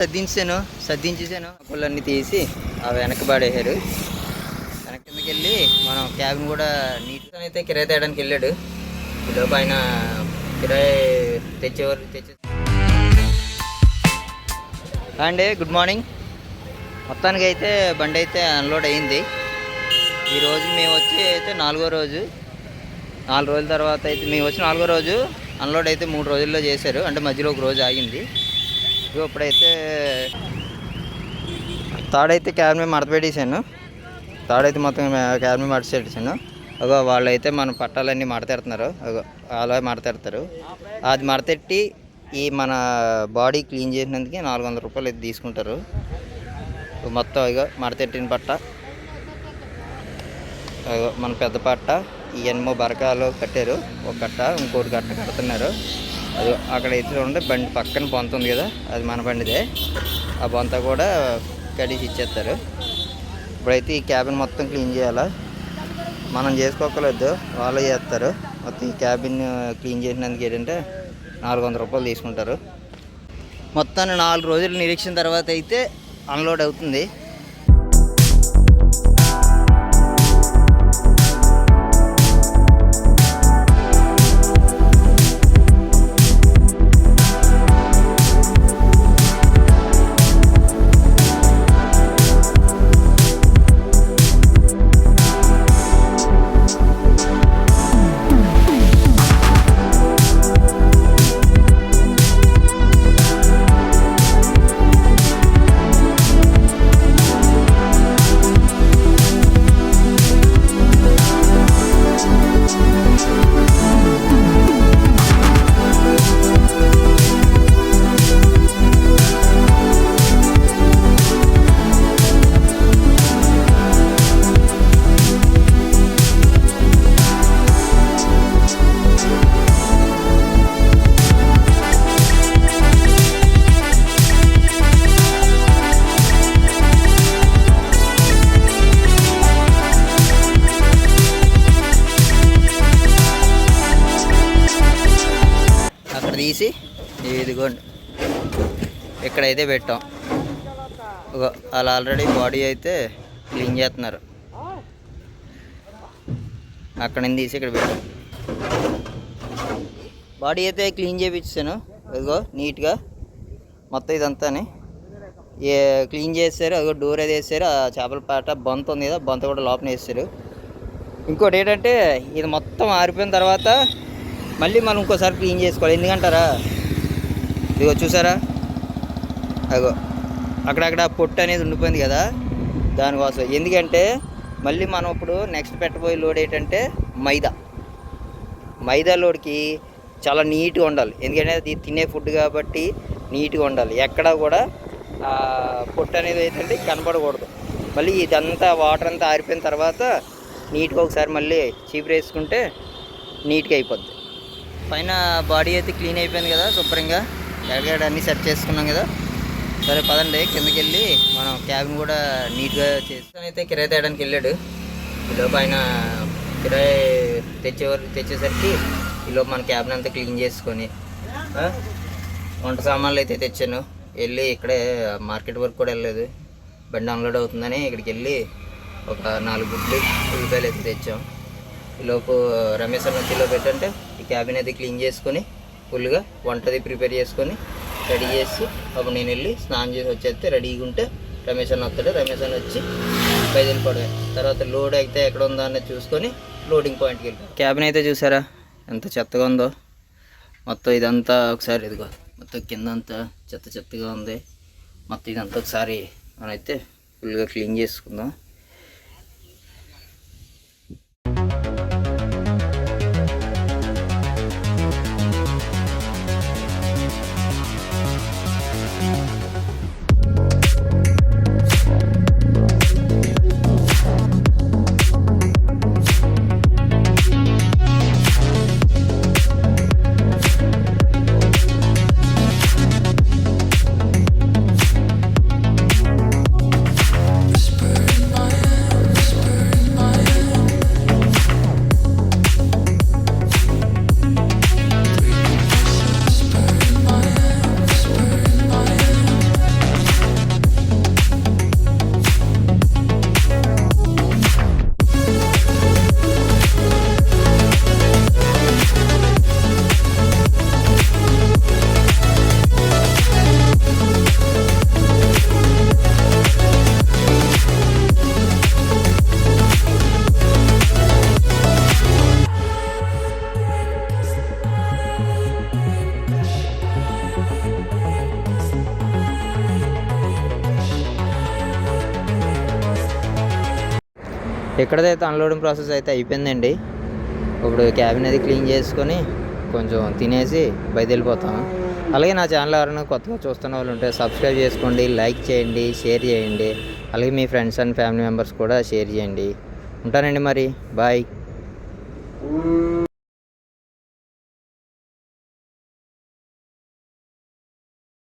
సర్దించేసాను పుల్లన్నీ తీసి అవి వెనక్కి పడేశారు. వెనక్కి కిందకి వెళ్ళి మనం క్యాబ్ని కూడా నీట్గా అయితే కిరాయి తేయడానికి వెళ్ళాడు. ఈలోపు ఆయన కిరాయి తెచ్చే అండి. Good morning. మొత్తానికి అయితే బండి అయితే అన్లోడ్ అయింది. ఈరోజు మేము వచ్చి అయితే 4వ రోజు. 4 రోజుల తర్వాత అయితే మేము వచ్చి 4వ రోజు అన్లోడ్ అయితే 3 రోజుల్లో చేశారు. అంటే మధ్యలో ఒక రోజు ఆగింది. ఇప్పుడైతే తాడైతే క్యాబ్ మీద మడత పెట్టేశాను. తాడైతే మొత్తం క్యాబ్ మీద మడత పెట్టేశాను. అగో వాళ్ళైతే మన పట్టాలన్నీ మడతెడుతున్నారు. అగో అలా మడతెడతారు. అది మడతెట్టి ఈ మన బాడీ క్లీన్ చేసినందుకు 400 రూపాయలు అయితే తీసుకుంటారు. మొత్తం ఇగో మడతెట్టిన పట్ట, మన పెద్ద పట్ట, ఈ ఎన్నో బరకాలు కట్టారు. ఒక కట్ట, ఇంకోటి కట్ట కడుతున్నారు. అది అక్కడ అయితే చూడండి, బండి పక్కన బొంత ఉంది కదా, అది మన బండిదే. ఆ బొంత కూడా కడిసి ఇచ్చేస్తారు. ఇప్పుడైతే ఈ క్యాబిన్ మొత్తం క్లీన్ చేయాలా, మనం చేసుకోకలేదు, వాళ్ళు చేస్తారు. మొత్తం ఈ క్యాబిన్ క్లీన్ చేసినందుకు ఏంటంటే 400 రూపాయలు తీసుకుంటారు. మొత్తాన్ని 4 రోజుల నిరీక్షణ తర్వాత అయితే అన్లోడ్ అవుతుంది. తీసి ఇదిగోండి ఇక్కడైతే పెట్టాం. అలా ఆల్రెడీ బాడీ అయితే క్లీన్ చేస్తున్నారు. అక్కడ నుంచి తీసి ఇక్కడ పెట్టాం. బాడీ అయితే క్లీన్ చేయించాను. ఇదిగో నీట్గా మొత్తం ఇదంతాని క్లీన్ చేస్తారు. అదిగో డోర్ అది వేస్తారు. ఆ చేపల పాట బొంత ఉంది కదా, బొంత కూడా లోపల వేస్తారు. ఇంకోటి ఏంటంటే ఇది మొత్తం ఆరిపోయిన తర్వాత మళ్ళీ మనం ఇంకోసారి క్లీన్ చేసుకోవాలి. ఎందుకంటారా, ఇదిగో చూసారా, అదిగో అక్కడక్కడ పొట్టు అనేది ఉండిపోయింది కదా, దానికోసం. ఎందుకంటే మళ్ళీ మనం ఇప్పుడు నెక్స్ట్ పెట్టబోయే లోడ్ ఏంటంటే మైదా లోడ్కి చాలా నీట్గా ఉండాలి. ఎందుకంటే అది తినే ఫుడ్ కాబట్టి నీట్గా ఉండాలి. ఎక్కడ కూడా పొట్టు అనేది ఏంటంటే కనపడకూడదు. మళ్ళీ ఇదంతా వాటర్ అంతా ఆరిపోయిన తర్వాత నీట్గా ఒకసారి మళ్ళీ చీపురు వేసుకుంటే నీట్గా అయిపోద్ది. పైన బాడీ అయితే క్లీన్ అయిపోయింది కదా, శుభ్రంగా ఎక్కడ అన్నీ సెట్ చేసుకున్నాం కదా. సరే పదండి కిందకి వెళ్ళి మనం క్యాబ్ని కూడా నీట్గా చేసుకొని అయితే కిరాయి తేయడానికి వెళ్ళాడు. ఈలోపు ఆయన కిరాయి తెచ్చేసరికి ఈలోపు మన క్యాబ్ని అంతా క్లీన్ చేసుకొని వంట సామాన్లు అయితే తెచ్చాను. వెళ్ళి ఇక్కడే మార్కెట్ వరకు కూడా వెళ్ళలేదు, బండి అన్లోడ్ అవుతుందని ఇక్కడికి వెళ్ళి ఒక 4 గుడ్లు ఉల్లిపాయలు అయితే తెచ్చాం. ఈలోపు రమేష్ అన్న వచ్చేలో పెట్టంటే ఈ క్యాబిన్ అయితే క్లీన్ చేసుకొని ఫుల్గా వంటది ప్రిపేర్ చేసుకొని రెడీ చేసి అప్పుడు నేను వెళ్ళి స్నానం చేసి వచ్చేస్తే రెడీగా ఉంటే రమేష్ అన్న వస్తాడు. రమేష్ అన్న వచ్చి బయలుదేరిపోవడమే. తర్వాత లోడ్ అయితే ఎక్కడ ఉందో అనేది చూసుకొని లోడింగ్ పాయింట్కి వెళ్ళి క్యాబిన్ అయితే చూసారా ఎంత చెత్తగా ఉందో. మొత్తం ఇదంతా ఒకసారి ఇదిగో మొత్తం కింద అంతా చెత్తగా ఉంది. మొత్తం ఇదంతా ఒకసారి మనమైతే ఫుల్గా క్లీన్ చేసుకుందాం. Whisper in my ఎక్కడైతే అన్లోడింగ్ ప్రాసెస్ అయితే అయిపోయిందండి. ఇప్పుడు క్యాబిన్ అది క్లీన్ చేసుకొని కొంచెం తినేసి బయట వెళ్ళిపోతాం. అలాగే నా ఛానల్ ఎవరైనా కొత్తగా చూస్తున్న వాళ్ళు ఉంటే సబ్స్క్రైబ్ చేసుకోండి, లైక్ చేయండి, షేర్ చేయండి. అలాగే మీ ఫ్రెండ్స్ అండ్ ఫ్యామిలీ మెంబర్స్ కూడా షేర్ చేయండి. ఉంటానండి మరి, బాయ్.